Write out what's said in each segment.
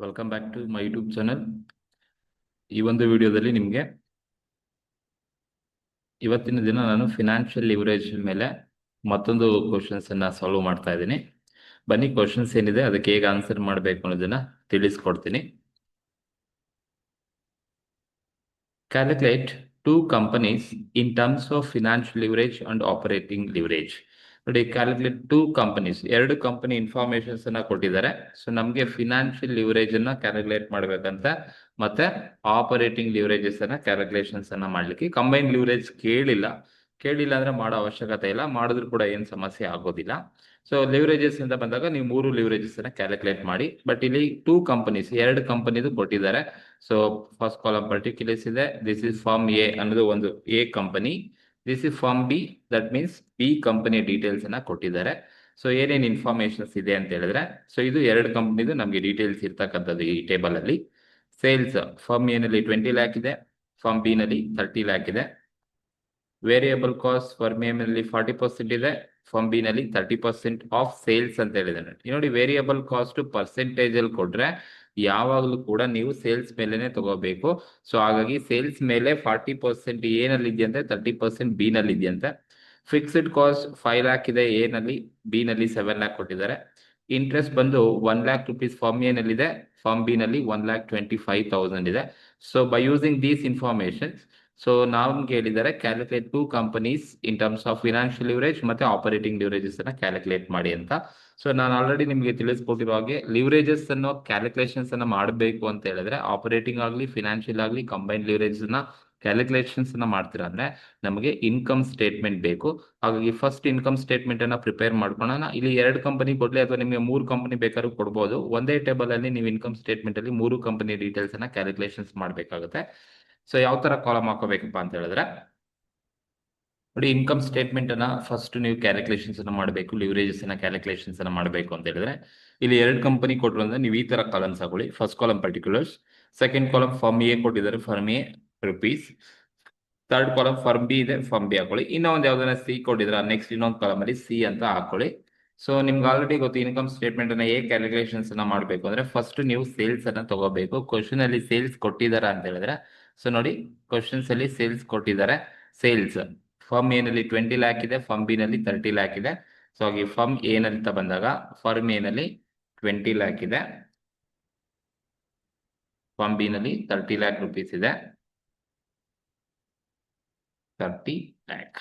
Welcome back to my YouTube channel. ಈ ಒಂದು ವಿಡಿಯೋದಲ್ಲಿ ನಿಮಗೆ ಇವತ್ತಿನ ದಿನ ನಾನು ಫಿನಾನ್ಷಿಯಲ್ ಲಿವರೇಜ್ ಮೇಲೆ ಮತ್ತೊಂದು ಕ್ವಶನ್ಸ್ ಅನ್ನ ಸಾಲ್ವ್ ಮಾಡ್ತಾ ಇದ್ದೀನಿ. ಬನ್ನಿ, ಕ್ವಶನ್ಸ್ ಏನಿದೆ ಅದಕ್ಕೆ ಹೇಗೆ ಆನ್ಸರ್ ಮಾಡಬೇಕು ಅನ್ನೋದನ್ನ ತಿಳಿಸ್ಕೊಡ್ತೀನಿ. Calculate two companies in terms of financial leverage and operating leverage. ನೋಡಿ, ಕ್ಯಾಲ್ಕುಲೇಟ್ ಟೂ ಕಂಪನೀಸ್, ಎರಡು ಕಂಪನಿ ಇನ್ಫಾರ್ಮೇಶನ್ಸ್ ಅನ್ನ ಕೊಟ್ಟಿದ್ದಾರೆ. ಸೊ ನಮಗೆ ಫಿನಾನ್ಷಿಯಲ್ ಲಿವರೇಜ್ ಅನ್ನ ಕ್ಯಾಲ್ಕುಲೇಟ್ ಮಾಡ್ಬೇಕಂತ, ಮತ್ತೆ ಆಪರೇಟಿಂಗ್ ಲಿವರೇಜಸ್ ಅನ್ನ ಕ್ಯಾಲ್ಕುಲೇಷನ್ಸ್ ಅನ್ನ ಮಾಡ್ಲಿಕ್ಕೆ. ಕಂಬೈನ್ ಲಿವರೇಜ್ ಕೇಳಿಲ್ಲ ಅಂದ್ರೆ ಮಾಡೋ ಅವಶ್ಯಕತೆ ಇಲ್ಲ, ಮಾಡಿದ್ರು ಕೂಡ ಏನ್ ಸಮಸ್ಯೆ ಆಗೋದಿಲ್ಲ. ಸೊ ಲಿವರೇಜಸ್ ಅಂತ ಬಂದಾಗ ನೀವು 3 ಲಿವರೇಜಸ್ ಅನ್ನ ಕ್ಯಾಲ್ಕುಲೇಟ್ ಮಾಡಿ. ಬಟ್ ಇಲ್ಲಿ ಟೂ ಕಂಪನೀಸ್, ಎರಡು ಕಂಪನಿದು ಕೊಟ್ಟಿದ್ದಾರೆ. ಸೊ ಫಸ್ಟ್ ಕಾಲಮ್ ಪರ್ಟಿಕ್ಯುಲರ್ಸ್ ಇದೆ. ದಿಸ್ ಇಸ್ ಫಾರ್ಮ್ ಎ ಅನ್ನೋದು ಒಂದು A company. This is firm B, that means B company details ಅನ್ನ ಕೊಟ್ಟಿದ್ದಾರೆ. ಸೊ ಏನೇನ್ ಇನ್ಫಾರ್ಮೇಶನ್ಸ್ ಇದೆ ಅಂತ ಹೇಳಿದ್ರೆ, ಸೊ ಇದು ಎರಡು ಕಂಪನಿದು ನಮಗೆ ಡೀಟೇಲ್ಸ್ ಇರ್ತಕ್ಕಂಥದ್ದು ಈ ಟೇಬಲ್ ಅಲ್ಲಿ. ಸೇಲ್ಸ್ ಫಾರ್ಮ್ ಎ ನಲ್ಲಿ 20 ಲ್ಯಾಕ್ ಇದೆ, ಫಾರ್ಮ್ ಬಿ ನಲ್ಲಿ 30 ಲ್ಯಾಕ್ ಇದೆ. ವೇರಿಯಬಲ್ ಕಾಸ್ಟ್ ಫಾರ್ಮ್ ಎ ನಲ್ಲಿ 40% ಇದೆ, ಫಾರ್ಮ್ ಬಿ ನಲ್ಲಿ 30% ಆಫ್ ಸೇಲ್ಸ್ ಅಂತ ಹೇಳಿದೆ. ನೋಡಿ, ವೇರಿಯಬಲ್ ಕಾಸ್ಟ್ ಪರ್ಸೆಂಟೇಜ್ ಅಲ್ಲಿ ಕೊಟ್ರೆ ಯಾವಾಗಲೂ ಕೂಡ ನೀವು ಸೇಲ್ಸ್ ಮೇಲೆನೆ ತಗೋಬೇಕು. ಸೊ ಹಾಗಾಗಿ ಸೇಲ್ಸ್ ಮೇಲೆ 40% ಎ ನಲ್ಲಿ ಇದೆಯಂತೆ, 30% ಬಿ ನಲ್ಲಿ ಇದೆಯಂತೆ. ಫಿಕ್ಸ್ಡ್ ಕಾಸ್ಟ್ 5 ಲ್ಯಾಕ್ ಇದೆ ಎ ನಲ್ಲಿ, ಬಿ ನಲ್ಲಿ 7 ಲ್ಯಾಕ್ ಕೊಟ್ಟಿದ್ದಾರೆ. ಇಂಟ್ರೆಸ್ಟ್ ಬಂದು 1 ಲ್ಯಾಕ್ ರುಪೀಸ್ ಫಾರ್ಮ್ ಎ ನಲ್ಲಿ ಇದೆ, ಫಾರ್ಮ್ ಬಿ ನಲ್ಲಿ 1,25,000 ಇದೆ. So by using these information, so ನಮ್ಗೆ ಹೇಳಿದ್ದಾರೆ calculate two companies in terms of financial leverage ಮತ್ತೆ ಆಪರೇಟಿಂಗ್ ಲಿವರೇಜಸ್ ಅನ್ನ ಕ್ಯಾಲ್ಕುಲೇಟ್ ಮಾಡಿ ಅಂತ. ಸೊ ನಾನು ಆಲ್ರೆಡಿ ನಿಮಗೆ ತಿಳಿಸ್ಕೊಟ್ಟಿರೋ ಹಾಗೆ ಲಿವರೇಜಸ್ ಅನ್ನೋ ಕ್ಯಾಲ್ಕುಲೇಷನ್ಸ್ ಅನ್ನ ಮಾಡಬೇಕು ಅಂತ ಹೇಳಿದ್ರೆ, ಆಪರೇಟಿಂಗ್ ಆಗಲಿ ಫಿನಾನ್ಷಿಯಲ್ ಆಗಲಿ ಕಂಬೈನ್ ಲಿವರೇಜಸ್ ನ ಕ್ಯಾಲ್ಕುಲೇಷನ್ಸ್ ಅನ್ನ ಮಾಡ್ತೀರಾ ಅಂದ್ರೆ ನಮಗೆ ಇನ್ಕಮ್ ಸ್ಟೇಟ್ಮೆಂಟ್ ಬೇಕು. ಹಾಗಾಗಿ ಫಸ್ಟ್ ಇನ್ಕಮ್ ಸ್ಟೇಟ್ಮೆಂಟ್ ಅನ್ನ ಪ್ರಿಪೇರ್ ಮಾಡ್ಕೊಳ್ಳೋಣ. ಇಲ್ಲಿ 2 ಕಂಪನಿ ಕೊಡ್ಲಿ ಅಥವಾ ನಿಮಗೆ 3 ಕಂಪನಿ ಬೇಕಾದ್ರೂ ಕೊಡ್ಬೋದು. ಒಂದೇ ಟೇಬಲ್ ಅಲ್ಲಿ ನೀವು ಇನ್ಕಮ್ ಸ್ಟೇಟ್ಮೆಂಟ್ ಅಲ್ಲಿ 3 ಕಂಪನಿ ಡೀಟೇಲ್ಸ್ ಅನ್ನ ಕ್ಯಾಲ್ಕುಲೇಷನ್ಸ್ ಮಾಡಬೇಕಾಗುತ್ತೆ. ಸೊ ಯಾವ ತರ ಕಾಲಮ್ ಹಾಕೋಬೇಕಪ್ಪ ಅಂತ ಹೇಳಿದ್ರೆ, ನೋಡಿ, ಇನ್ಕಮ್ ಸ್ಟೇಟ್ಮೆಂಟ್ ಅನ್ನ ಫಸ್ಟ್ ನೀವು ಕ್ಯಾಲ್ಕುಲೇಷನ್ಸ್ ಅನ್ನ ಮಾಡಬೇಕು, ಲಿವರೇಜಸ್ ಅನ್ನ ಕ್ಯಾಲ್ಕುಲೇಷನ್ಸ್ ಅನ್ನ ಮಾಡಬೇಕು ಅಂತ ಹೇಳಿದ್ರೆ, ಇಲ್ಲಿ 2 ಕಂಪನಿ ಕೊಟ್ಟರು ಅಂದ್ರೆ ನೀವು ಈ ತರ ಕಾಲಮ್ಸ್ ಹಾಕೊಳ್ಳಿ. First column particulars, second column form A ಕೊಟ್ಟಿದ್ದಾರೆ, form A rupees. Third column form B ಇದೆ, ಫಾರ್ಮ್ ಬಿ ಹಾಕೊಳ್ಳಿ. ಇನ್ನೊಂದು ಯಾವ್ದಾರ ಸಿ ಕೊಟ್ಟಿದ್ರ, ನೆಕ್ಸ್ಟ್ ಇನ್ನೊಂದು ಕಾಲಮ್ ಅಲ್ಲಿ ಸಿ ಅಂತ ಹಾಕೊಳ್ಳಿ. ಸೊ ನಿಮ್ಗೆ ಆಲ್ರೆಡಿ ಗೊತ್ತು ಇನ್ಕಮ್ ಸ್ಟೇಟ್ಮೆಂಟ್ ಅನ್ನ ಹೇಗೆ ಕ್ಯಾಲ್ಕುಲೇಷನ್ಸ್ ಅನ್ನ ಮಾಡಬೇಕು ಅಂದ್ರೆ, ಫಸ್ಟ್ ನೀವು ಸೇಲ್ಸ್ ಅನ್ನ ತಗೋಬೇಕು. ಕ್ವಶನ್ ಅಲ್ಲಿ ಸೇಲ್ಸ್ ಕೊಟ್ಟಿದಾರ ಅಂತ ಹೇಳಿದ್ರೆ, ಸೊ ನೋಡಿ, ಕ್ವಶನ್ಸ್ ಅಲ್ಲಿ ಸೇಲ್ಸ್ ಕೊಟ್ಟಿದ್ದಾರೆ. ಸೇಲ್ಸ್ ಫಾರ್ಮ್ ಎ ನಲ್ಲಿ 20 ಲ್ಯಾಕ್ ಇದೆ, ಫಾರ್ಮ್ ಬಿ ನಲ್ಲಿ 30 ಲ್ಯಾಕ್ ಇದೆ. ಸೊ ಹಾಗೆ ಫಾರ್ಮ್ ಎ ನಲ್ಲಿ ಬಂದಾಗ ಫಾರ್ಮ್ ಎ ನಲ್ಲಿ 20 ಲ್ಯಾಕ್ ಇದೆ, ಫಾರ್ಮ್ ಬಿ ನಲ್ಲಿ 30 ಲ್ಯಾಕ್ ರುಪೀಸ್ ಇದೆ. 30 ಲ್ಯಾಕ್,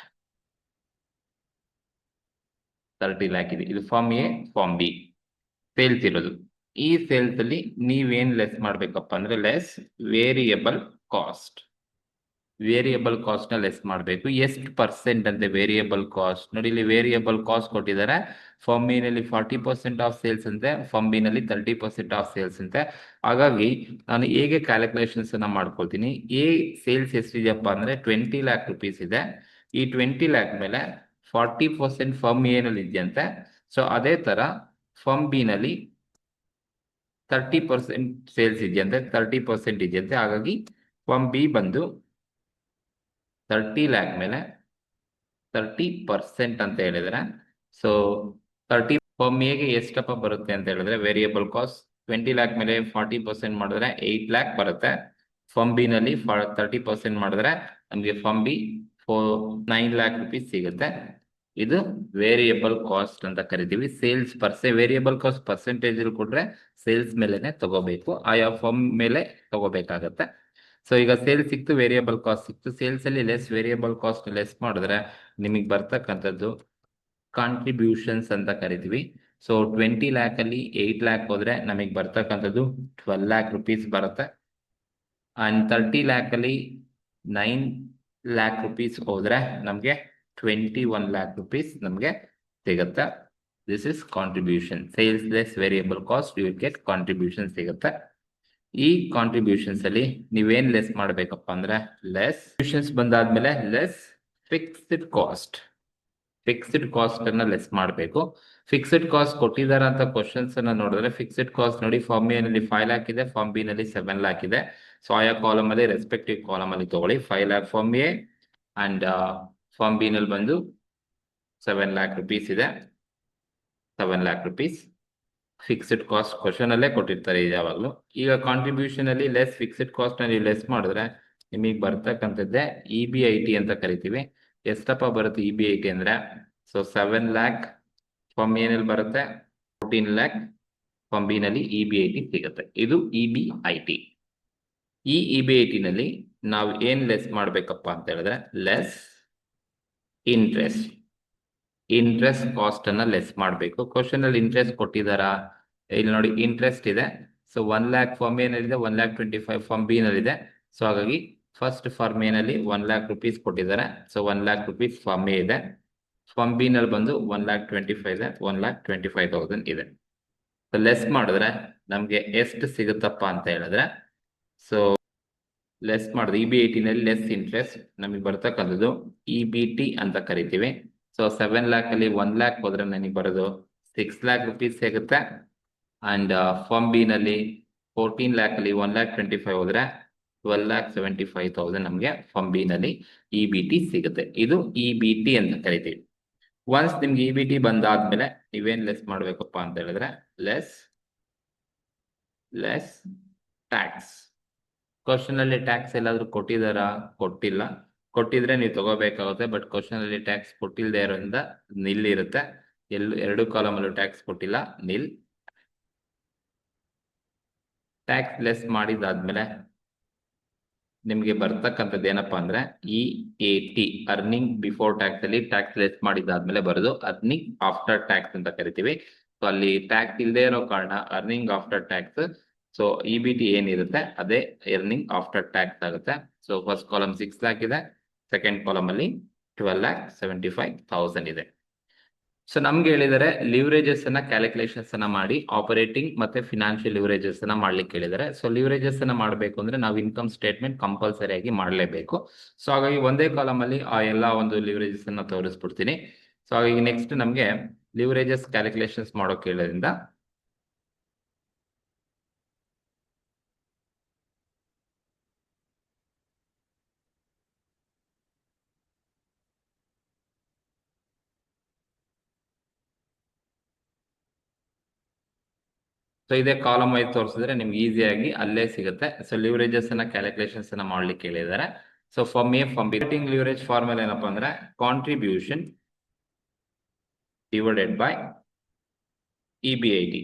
30 ಲ್ಯಾಕ್ ಇದೆ. ಇದು firm A, firm B sales ಇರೋದು. ಈ ಸೇಲ್ಸ್ ಅಲ್ಲಿ ನೀವೇನ್ ಲೆಸ್ ಮಾಡ್ಬೇಕಪ್ಪ ಅಂದ್ರೆ, less variable cost. Variable cost ನ ಲೆಸ್ ಮಾಡಬೇಕು. ಎಷ್ಟು ಪರ್ಸೆಂಟ್ ಅಂತೆ ವೇರಿಯಬಲ್ ಕಾಸ್ಟ್? ನೋಡಿ, ಇಲ್ಲಿ ವೇರಿಯಬಲ್ ಕಾಸ್ಟ್ ಕೊಟ್ಟಿದ್ದಾರೆ. ಫಾರ್ಮ್ ಬಿ ನಲ್ಲಿ 40% ಆಫ್ ಸೇಲ್ಸ್ ಅಂತೆ, ಫಾರ್ಮ್ ಬಿ ನಲ್ಲಿ 30% ಆಫ್ ಸೇಲ್ಸ್ ಅಂತೆ. ಹಾಗಾಗಿ ನಾನು ಹೇಗೆ ಕ್ಯಾಲ್ಕುಲೇಷನ್ಸ್ ಅನ್ನ ಮಾಡ್ಕೊಳ್ತೀನಿ, ಎ ಸೇಲ್ಸ್ ಎಷ್ಟಿದೆಯಪ್ಪ ಅಂದ್ರೆ 20 ಲ್ಯಾಕ್ ರುಪೀಸ್ ಇದೆ. ಈ 20 ಲ್ಯಾಕ್ ಮೇಲೆ 40% ಫಾರ್ಮ್ ಎ ನಲ್ಲಿ ಇದೆಯಂತೆ. ಸೊ ಅದೇ ತರ ಫಾರ್ಮ್ ಬಿ ನಲ್ಲಿ 30% ಸೇಲ್ಸ್ ಇದೆಯಂತೆ, 30% ಇದೆಯಂತೆ. ಹಾಗಾಗಿ ಫಾರ್ಮ್ ಬಿ ಬಂದು 30 ಲ್ಯಾಕ್ ಮೇಲೆ 30% ಅಂತ ಹೇಳಿದ್ರೆ, ಸೊ 30 ಫಾರ್ಮ್ ಎಗೆ ಎಷ್ಟಪ್ಪ ಬರುತ್ತೆ ಅಂತ ಹೇಳಿದ್ರೆ, ವೇರಿಯಬಲ್ ಕಾಸ್ಟ್ 20 ಲ್ಯಾಕ್ ಮೇಲೆ 40% ಮಾಡಿದ್ರೆ 8 ಲ್ಯಾಕ್ ಬರುತ್ತೆ. ಫಾರ್ಮ್ ಬಿ ನಲ್ಲಿ 30% ಮಾಡಿದ್ರೆ ನಮಗೆ ಫಾರ್ಮ್ ಬಿ 9 ಲ್ಯಾಕ್ ರುಪೀಸ್ ಸಿಗುತ್ತೆ. ಇದು ವೇರಿಯಬಲ್ ಕಾಸ್ಟ್ ಅಂತ ಕರಿತೀವಿ. ಸೇಲ್ಸ್ ವೇರಿಯಬಲ್ ಕಾಸ್ಟ್ ಪರ್ಸೆಂಟೇಜ್ ಕೊಟ್ರೆ ಸೇಲ್ಸ್ ಮೇಲೆನೆ ತಗೋಬೇಕು, ಆಯಾ ಫಾರ್ಮ್ ಮೇಲೆ ತಗೋಬೇಕಾಗತ್ತೆ. ಸೊ ಈಗ ಸೇಲ್ಸ್ ಸಿಕ್ತು, ವೇರಿಯಬಲ್ ಕಾಸ್ಟ್ ಸಿಕ್ತು. ಸೇಲ್ಸ್ ಅಲ್ಲಿ ಲೆಸ್ ವೇರಿಯಬಲ್ ಕಾಸ್ಟ್ ಲೆಸ್ ಮಾಡಿದ್ರೆ ನಿಮಗೆ ಬರ್ತಕ್ಕಂಥದ್ದು ಕಾಂಟ್ರಿಬ್ಯೂಷನ್ಸ್ ಅಂತ ಕರಿತೀವಿ. ಸೊ 20 ಲ್ಯಾಕ್ ಅಲ್ಲಿ 8 ಲ್ಯಾಕ್ ಹೋದ್ರೆ ನಮಗೆ ಬರ್ತಕ್ಕಂಥದ್ದು 12 ಲ್ಯಾಕ್ ರುಪೀಸ್ ಬರುತ್ತೆ. ಅಂಡ್ 30 ಲ್ಯಾಕ್ ಅಲ್ಲಿ 9 ಲ್ಯಾಕ್ ರುಪೀಸ್ ಹೋದ್ರೆ ನಮಗೆ 21 ಲ್ಯಾಕ್ ರುಪೀಸ್ ನಮಗೆ ಸಿಗುತ್ತೆ. This is contribution. Sales less variable cost, you will get contribution ಸಿಗುತ್ತೆ. ಈ ಕಾಂಟ್ರಿಬ್ಯೂಷನ್ಸ್ ಅಲ್ಲಿ ನೀವೇನ್ ಲೆಸ್ ಮಾಡ್ಬೇಕಪ್ಪ ಅಂದ್ರೆ, ಲೆಸ್ ಬಂದಾದ್ಮೇಲೆ less fixed cost. Fixed cost ಅನ್ನ ಲೆಸ್ ಮಾಡಬೇಕು. ಫಿಕ್ಸ್ಡ್ ಕಾಸ್ಟ್ ಕೊಟ್ಟಿದ್ದಾರೆ ಅಂತ ಕ್ವಶನ್ಸ್ ಅನ್ನ ನೋಡಿದ್ರೆ, ಫಿಕ್ಸ್ಡ್ ಕಾಸ್ಟ್ ನೋಡಿ, ಫಾರ್ಮ್ ಎ ನಲ್ಲಿ 5 ಲ್ಯಾಕ್ ಇದೆ, ಫಾರ್ಮ್ ಬಿ ನಲ್ಲಿ 7 ಲ್ಯಾಕ್ ಇದೆ. ಸೊ ಆಯಾ ಕಾಲಮ್ ಅಲ್ಲಿ ರೆಸ್ಪೆಕ್ಟಿವ್ ಕಾಲಮ್ ಅಲ್ಲಿ ತಗೊಳ್ಳಿ. 5 lakh firm A and firm B ನಲ್ಲಿ ಬಂದು 7 ಲ್ಯಾಕ್ ರುಪೀಸ್ ಇದೆ, 7 lakh rupees. Fixed cost question ಅಲ್ಲೇ ಕೊಟ್ಟಿರ್ತಾರೆ ಯಾವಾಗಲೂ. ಈಗ ಕಾಂಟ್ರಿಬ್ಯೂಷನ್ ಅಲ್ಲಿ ಲೆಸ್ ಫಿಕ್ಸ್ಡ್ ಕಾಸ್ಟ್ ನಲ್ಲಿ ಲೆಸ್ ಮಾಡಿದ್ರೆ ನಿಮಗೆ ಬರ್ತಕ್ಕಂಥದ್ದೇ EBIT ಅಂತ ಕರಿತೀವಿ. ಎಷ್ಟಪ್ಪ ಬರುತ್ತೆ EBIT ಅಂದ್ರೆ? ಸೊ 7 lakh ಫ್ರಮ್ ಏನಲ್ಲಿ ಬರುತ್ತೆ 14 lakh ಫ್ರಮ್ ಬಿ ನಲ್ಲಿ EBIT ಸಿಗುತ್ತೆ. ಇದು EBIT. ಈ EBIT ನಲ್ಲಿ ನಾವು ಏನ್ ಲೆಸ್ ಮಾಡ್ಬೇಕಪ್ಪ ಅಂತ ಹೇಳಿದ್ರೆ ಲೆಸ್ ಇಂಟ್ರೆಸ್ಟ್ ಕಾಸ್ಟ್ ಅನ್ನ ಲೆಸ್ ಮಾಡಬೇಕು. ಕ್ವಶನ್ ಅಲ್ಲಿ ಇಂಟ್ರೆಸ್ಟ್ ಕೊಟ್ಟಿದಾರಾ? ಇಲ್ಲಿ ನೋಡಿ ಇಂಟ್ರೆಸ್ಟ್ ಇದೆ. ಸೊ 1 lakh ಫಾರ್ಮ್ ಎ ನಲ್ಲಿದೆ, 1,25,000 ಫಾರ್ಮ್ ಬಿ ನಲ್ಲಿದೆ. ಸೊ ಹಾಗಾಗಿ ಫಸ್ಟ್ ಫಾರ್ಮ್ ಎ ನಲ್ಲಿ 1 lakh rupees ಕೊಟ್ಟಿದ್ದಾರೆ. So 1 lakh rupees firm A ಇದೆ. ಫಾರ್ಮ್ ಬಿ ನಲ್ಲಿ ಬಂದು 1,25,000 ಇದೆ, 1,25,000 ಇದೆ. ಸೊ ಲೆಸ್ ಮಾಡಿದ್ರೆ ನಮ್ಗೆ ಎಷ್ಟು ಸಿಗುತ್ತಪ್ಪ ಅಂತ ಹೇಳಿದ್ರೆ, ಸೊ ಲೆಸ್ ಮಾಡಿದ್ರೆ EBIT ನಲ್ಲಿ ಲೆಸ್ ಇಂಟ್ರೆಸ್ಟ್ ನಮಗೆ ಬರ್ತಕ್ಕಂಥದ್ದು EBT ಅಂತ ಕರಿತೀವಿ. ಸೊ 7 lakh ಅಲ್ಲಿ 1 lakh ಹೋದ್ರೆ ನನಗೆ ಬರೋದು 6 lakh rupees ಸಿಗುತ್ತೆ. ಅಂಡ್ ಫಾರ್ಮ್ ಬಿ ನಲ್ಲಿ 14 lakh ಅಲ್ಲಿ 1,25,000 ಹೋದ್ರೆ 12,75,000 ನಮಗೆ ಫಾರ್ಮ್ ಬಿ ನಲ್ಲಿ EBT ಸಿಗುತ್ತೆ. ಇದು EBT ಅಂತ ಕರಿತೀವಿ. ಒನ್ಸ್ ನಿಮ್ಗೆ EBT ಬಂದಾದ್ಮೇಲೆ ನೀವೇನ್ ಲೆಸ್ ಮಾಡ್ಬೇಕಪ್ಪ ಅಂತ ಹೇಳಿದ್ರೆ ಲೆಸ್ ಟ್ಯಾಕ್ಸ್. ಕ್ವಶನ್ ಅಲ್ಲಿ ಟ್ಯಾಕ್ಸ್ ಎಲ್ಲಾದ್ರೂ ಕೊಟ್ಟಿದಾರಾ? ಕೊಟ್ಟಿಲ್ಲ. ಕೊಟ್ಟಿದ್ರೆ ನೀವು ತಗೋಬೇಕಾಗುತ್ತೆ. ಬಟ್ ಕ್ವಶನ್ ಅಲ್ಲಿ ಟ್ಯಾಕ್ಸ್ ಕೊಟ್ಟಿಲ್ಲದೆ ಇರೋದ್ರಿಂದ ನಿಲ್ ಇರುತ್ತೆ. ಎರಡು ಕಾಲಮ್ ಅಲ್ಲೂ ಟ್ಯಾಕ್ಸ್ ಕೊಟ್ಟಿಲ್ಲ, ನಿಲ್. ಟ್ಯಾಕ್ಸ್ ಲೆಸ್ ಮಾಡಿದಾದ್ಮೇಲೆ ನಿಮ್ಗೆ ಬರ್ತಕ್ಕಂಥದ್ದು ಏನಪ್ಪಾ ಅಂದ್ರೆ EAT, ಅರ್ನಿಂಗ್ ಬಿಫೋರ್ ಟ್ಯಾಕ್ಸ್ ಅಲ್ಲಿ ಟ್ಯಾಕ್ಸ್ ಲೆಸ್ ಮಾಡಿದಾದ್ಮೇಲೆ ಬರೋದು ಅರ್ನಿಂಗ್ ಆಫ್ಟರ್ ಟ್ಯಾಕ್ಸ್ ಅಂತ ಕರಿತೀವಿ. ಸೊ ಅಲ್ಲಿ ಟ್ಯಾಕ್ಸ್ ಇಲ್ಲದೆ ಇರೋ ಕಾರಣ earning after tax. So EBT ಏನಿರುತ್ತೆ ಅದೇ ಅರ್ನಿಂಗ್ ಆಫ್ಟರ್ ಟ್ಯಾಕ್ಸ್ ಆಗುತ್ತೆ. ಸೊ ಫಸ್ಟ್ ಕಾಲಮ್ 6 lakh ಇದೆ, ಸೆಕೆಂಡ್ ಕಾಲಮ್ ಅಲ್ಲಿ 12,75,000 ಇದೆ. ಸೊ ನಮ್ಗೆ ಹೇಳಿದರೆ ಲಿವರೇಜಸ್ ಅನ್ನ ಕ್ಯಾಲ್ಕುಲೇಷನ್ಸ್ ಅನ್ನ ಮಾಡಿ ಆಪರೇಟಿಂಗ್ ಮತ್ತೆ ಫಿನಾನ್ಷಿಯಲ್ ಲಿವರೇಜಸ್ ಅನ್ನ ಮಾಡ್ಲಿಕ್ಕೆ ಹೇಳಿದ್ದಾರೆ. ಸೊ ಲಿವರೇಜಸ್ ಅನ್ನ ಮಾಡಬೇಕು ಅಂದ್ರೆ ನಾವು ಇನ್ಕಮ್ ಸ್ಟೇಟ್ಮೆಂಟ್ ಕಂಪಲ್ಸರಿ ಆಗಿ ಮಾಡಲೇಬೇಕು. ಸೊ ಹಾಗಾಗಿ ಒಂದೇ ಕಾಲಮ್ ಅಲ್ಲಿ ಆ ಎಲ್ಲಾ ಒಂದು ಲಿವರೇಜಸ್ ಅನ್ನ ತೋರಿಸ್ಬಿಡ್ತೀನಿ. ಸೊ ಹಾಗಾಗಿ ನೆಕ್ಸ್ಟ್ ನಮ್ಗೆ ಲಿವರೇಜಸ್ ಕ್ಯಾಲ್ಕುಲೇಷನ್ಸ್ ಮಾಡೋಕೆ ಹೇಳೋದ್ರಿಂದ ಸೊ ಇದೇ ಕಾಲಮ್ ವೈಸ್ ತೋರಿಸಿದ್ರೆ ನಿಮ್ಗೆ ಈಸಿಯಾಗಿ ಅಲ್ಲೇ ಸಿಗುತ್ತೆ. ಸೊ ಲಿವರೇಜಸ್ ಅನ್ನ ಕ್ಯಾಲ್ಕುಲೇಷನ್ಸ್ ಅನ್ನ ಮಾಡ್ಲಿಕ್ಕೆ ಹೇಳಿದ್ದಾರೆ. So from A from B leverage formula ಏನಪ್ಪಾ ಅಂದ್ರೆ contribution divided by EBIT.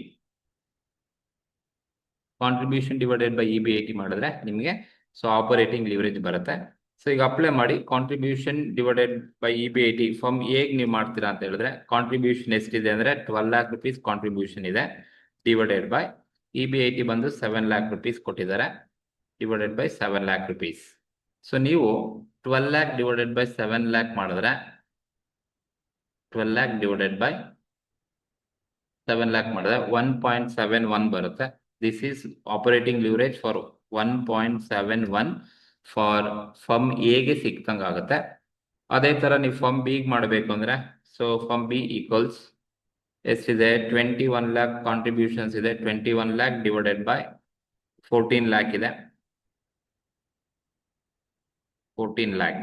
Contribution divided by EBIT ಮಾಡಿದ್ರೆ ನಿಮಗೆ ಸೊ ಆಪರೇಟಿಂಗ್ ಲಿವರೇಜ್ ಬರುತ್ತೆ. ಸೊ ಈಗ ಅಪ್ಲೈ ಮಾಡಿ contribution divided by EBIT from ಹೇಗ್ ನೀವು ಮಾಡ್ತೀರಾ ಅಂತ ಹೇಳಿದ್ರೆ ಕಾಂಟ್ರಿಬ್ಯೂಷನ್ ಎಷ್ಟಿದೆ ಅಂದ್ರೆ 12 lakh rupees ಕಾಂಟ್ರಿಬ್ಯೂಷನ್ ಇದೆ, ಡಿವೈಡೆಡ್ ಬೈ EBIT ಬಂದು 7 lakh rupees ಕೊಟ್ಟಿದ್ದಾರೆ, divided by 7 lakh rupees. So ನೀವು 12 lakh ಡಿವೈಡೆಡ್ ಬೈ 7 lakh ಮಾಡಿದ್ರೆ 12 lakh ಡಿವೈಡೆಡ್ ಬೈ 7 lakh ಮಾಡಿದ್ರೆ 1.71 ಬರುತ್ತೆ. This is operating leverage for 1.71 for firm ಎಗೆ ಸಿಕ್ತಂಗ ಆಗುತ್ತೆ. ಅದೇ ತರ ನೀವು ಫರ್ಮ್ ಬಿ ಮಾಡಬೇಕು ಅಂದ್ರೆ ಸೊ ಫರ್ಮ್ ಬಿ ಈಕ್ವಲ್ಸ್ ಎಷ್ಟಿದೆ 21 lakh ಕಾಂಟ್ರಿಬ್ಯೂಷನ್ಸ್ ಇದೆ, 21 lakh ಡಿವೈಡೆಡ್ ಬೈ 14 lakh ಇದೆ, 14 lakh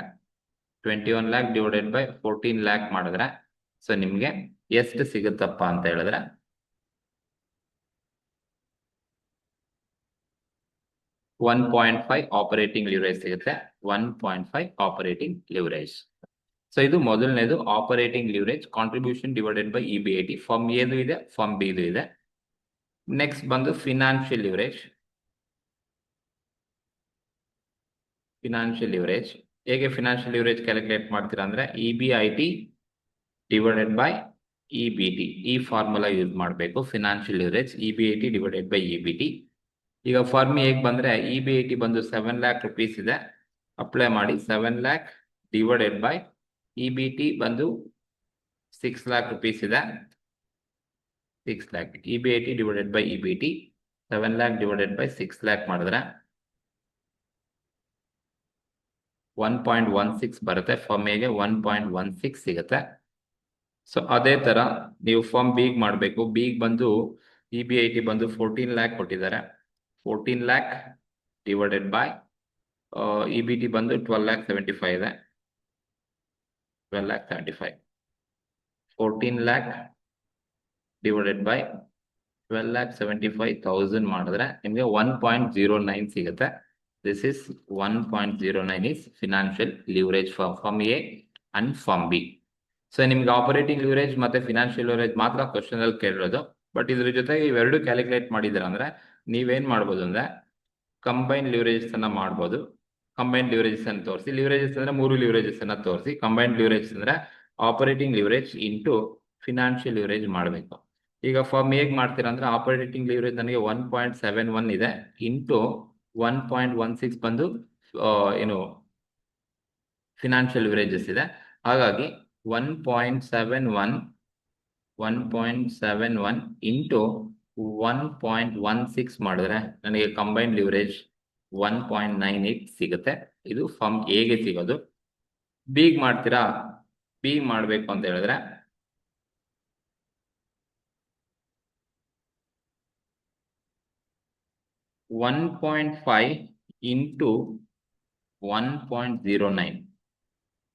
21 lakh divided by 14 lakh ಮಾಡಿದ್ರೆ ಸೊ ನಿಮ್ಗೆ ಎಷ್ಟು ಸಿಗುತ್ತಪ್ಪ ಅಂತ ಹೇಳಿದ್ರೆ 1.5 ಆಪರೇಟಿಂಗ್ ಲಿವರೇಜ್ ಸಿಗುತ್ತೆ. 1.5 ಆಪರೇಟಿಂಗ್ ಲಿವರೇಜ್. ಸೊ ಇದು ಮೊದಲನೇದು operating leverage, contribution divided by EBIT. Firm ಎದು ಇದೆ, ಫಾರ್ಮ್ ಬಿ ಇದೆ. ನೆಕ್ಸ್ಟ್ ಬಂದು ಫಿನಾನ್ಷಿಯಲ್ ಲಿವರೇಜ್. ಫಿನಾನ್ಷಿಯಲ್ ಲಿವರೇಜ್ ಹೇಗೆ ಫಿನಾನ್ಷಿಯಲ್ ಲಿವರೇಜ್ ಕ್ಯಾಲ್ಕುಲೇಟ್ ಮಾಡ್ತೀರಾ ಅಂದ್ರೆ EBIT ಡಿವೈಡೆಡ್ ಬೈ EBT ಈ ಫಾರ್ಮುಲಾ ಯೂಸ್ ಮಾಡಬೇಕು. Financial leverage EBIT divided by EBT. ಈಗ ಫಾರ್ಮ್ ಹೇಗೆ ಬಂದ್ರೆ EBIT ಬಂದು 7 lakh rupees ಇದೆ, ಅಪ್ಲೈ ಮಾಡಿ 7 lakh ಡಿವೈಡೆಡ್ ಬೈ EBT ಬಂದು 6 lakh rupees ಇದೆ, 6 lakh EBIT divided by EBT 7 lakh divided by 6 lakh ಮಾಡಿದ್ರೆ 1.16 ಬರುತ್ತೆ. ಫಾರ್ಮ್ ಎಗೆ 1.16 ಸಿಗುತ್ತೆ. ಸೊ ಅದೇ ತರ ನೀವು ಫಾರ್ಮ್ ಬಿಗ್ ಮಾಡಬೇಕು. ಬಿಗ್ ಬಂದು EBIT ಬಂದು 14 lakh ಕೊಟ್ಟಿದ್ದಾರೆ, 14 lakh ಡಿವೈಡೆಡ್ ಬೈ EBT ಬಂದು 12,75,000 ಇದೆ, 12,75,000 14 lakh ಡಿವೈಡೆಡ್ ಬೈ 12,75,000 ಮಾಡಿದ್ರೆ ನಿಮಗೆ 1.09 ಸಿಗುತ್ತೆ. This is 1.09 is financial leverage firm A and firm B. So ನಿಮ್ಗೆ ಆಪರೇಟಿಂಗ್ ಲಿವರೇಜ್ ಮತ್ತೆ ಫಿನಾನ್ಷಿಯಲ್ ಲಿವರೇಜ್ ಮಾತ್ರ ಕ್ವಶನ್ ಅಲ್ಲಿ ಕೇಳಿರೋದು. ಬಟ್ ಇದ್ರ ಜೊತೆಗೆ ಇವೆರಡು ಕ್ಯಾಲ್ಕುಲೇಟ್ ಮಾಡಿದ್ರ ಅಂದ್ರೆ ನೀವೇನ್ ಮಾಡ್ಬೋದು ಅಂದ್ರೆ ಕಂಬೈನ್ ಲಿವರೇಜಸ್ ಅನ್ನ ಮಾಡ್ಬೋದು. ಕಂಬೈನ್ ಲಿವರೇಜಸ್ ಅನ್ನು ತೋರಿಸಿ, ಲಿವರೇಜಸ್ ಅಂದ್ರೆ 3 ಲಿವರೇಜಸ್ ಅನ್ನ ತೋರಿಸಿ, ಕಂಬೈನ್ ಲಿವರೇಜಸ್ ಅಂದ್ರೆ operating leverage into financial leverage ಮಾಡಬೇಕು. ಈಗ ಫಾರ್ಮ್ ಹೇಗ್ ಮಾಡ್ತೀರಾ ಅಂದ್ರೆ ಆಪರೇಟಿಂಗ್ ಲಿವರೇಜ್ ನನಗೆ 1.71 ಇದೆ ಇಂಟು 1.16 ಬಂದು ಏನು ಫಿನಾನ್ಷಿಯಲ್ ಲಿವರೇಜಸ್ ಇದೆ. ಹಾಗಾಗಿ 1.71 ಇಂಟು 1.16 ಮಾಡಿದ್ರೆ ನನಗೆ ಕಂಬೈನ್ ಲಿವರೇಜ್ 1.98 ಸಿಗುತ್ತೆ. ಇದು ಫಾರ್ಮ್ ಎಗೆ ಸಿಗೋದು. ಬಿಗ್ ಮಾಡ್ತೀರಾ? ಬಿ ಮಾಡಬೇಕು ಅಂತ ಹೇಳಿದ್ರೆ 1.5 ಇಂಟು 1.09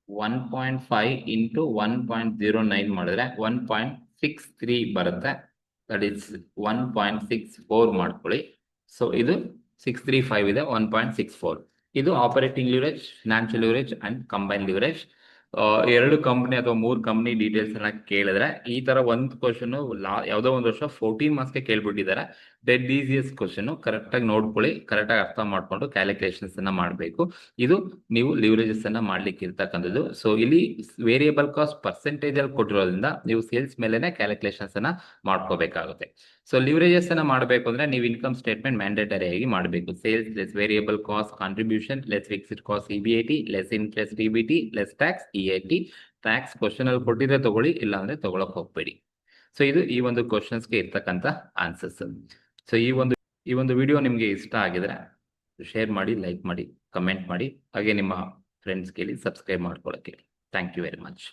1.5 ಇಂಟು 1.09 ಮಾಡಿದ್ರೆ 1.63 ಬರುತ್ತೆ. ದಟ್ ಇಸ್ 1.64 ಮಾಡ್ಕೊಳ್ಳಿ. ಸೊ ಇದು 635 ಇದೆ, 1.64. ಇದು operating leverage, financial leverage and combine leverage. 2 company ಅಥವಾ 3 ಕಂಪ್ನಿ ಡೀಟೇಲ್ಸ್ ಅನ್ನ ಕೇಳಿದ್ರೆ ಈ ತರ ಒಂದು ಕ್ವಶನ್ ಯಾವ್ದೋ ಒಂದು ವರ್ಷ 14 ಮಾರ್ಕ್ಸ್ಗೆ ಕೇಳ್ಬಿಟ್ಟಿದ್ದಾರೆ. Dead easiest question. ಕರೆಕ್ಟ್ ಆಗಿ ನೋಡ್ಕೊಳ್ಳಿ, ಕರೆಕ್ಟ್ ಆಗಿ ಅರ್ಥ ಮಾಡ್ಕೊಂಡು ಕ್ಯಾಲ್ಕುಲೇಷನ್ಸ್ ಅನ್ನ ಮಾಡಬೇಕು. ಇದು ನೀವು ಲಿವರೇಜಸ್ ಅನ್ನ ಮಾಡ್ಲಿಕ್ಕೆ ಇರ್ತಕ್ಕಂಥದ್ದು. ಸೊ ಇಲ್ಲಿ ವೇರಿಯಬಲ್ ಕಾಸ್ಟ್ ಪರ್ಸೆಂಟೇಜ್ ಅಲ್ಲಿ ಕೊಟ್ಟಿರೋದ್ರಿಂದ ನೀವು ಸೇಲ್ಸ್ ಮೇಲೆನೆ ಕ್ಯಾಲ್ಕುಲೇಷನ್ಸ್ ಅನ್ನ ಮಾಡ್ಕೋಬೇಕಾಗುತ್ತೆ. ಸೊ ಲಿವರೇಜಸ್ ಅನ್ನ ಮಾಡಬೇಕು ಅಂದ್ರೆ ನೀವು ಇನ್ಕಮ್ ಸ್ಟೇಟ್ಮೆಂಟ್ ಮ್ಯಾಂಡೇಟರಿ ಆಗಿ ಮಾಡಬೇಕು. Sales less variable cost contribution less fixed cost EBIT less interest EBT less tax EAT. Tax question ಅಲ್ಲಿ ಕೊಟ್ಟಿದ್ರೆ ತಗೊಳ್ಳಿ, ಇಲ್ಲ ಅಂದ್ರೆ ತಗೊಳಕ್ ಹೋಗ್ಬೇಡಿ. ಸೊ ಇದು ಈ ಒಂದು ಕ್ವಶನ್ಸ್ಗೆ ಇರ್ತಕ್ಕಂಥ ಆನ್ಸರ್ಸ್. ಸೊ ಈ ಒಂದು ವಿಡಿಯೋ ನಿಮಗೆ ಇಷ್ಟ ಆಗಿದ್ರೆ ಶೇರ್ ಮಾಡಿ, ಲೈಕ್ ಮಾಡಿ, ಕಮೆಂಟ್ ಮಾಡಿ, ಹಾಗೆ ನಿಮ್ಮ ಫ್ರೆಂಡ್ಸ್ ಕೇಳಿ ಸಬ್ಸ್ಕ್ರೈಬ್ ಮಾಡ್ಕೊಳ್ಳೋಕೆ. Thank you very much.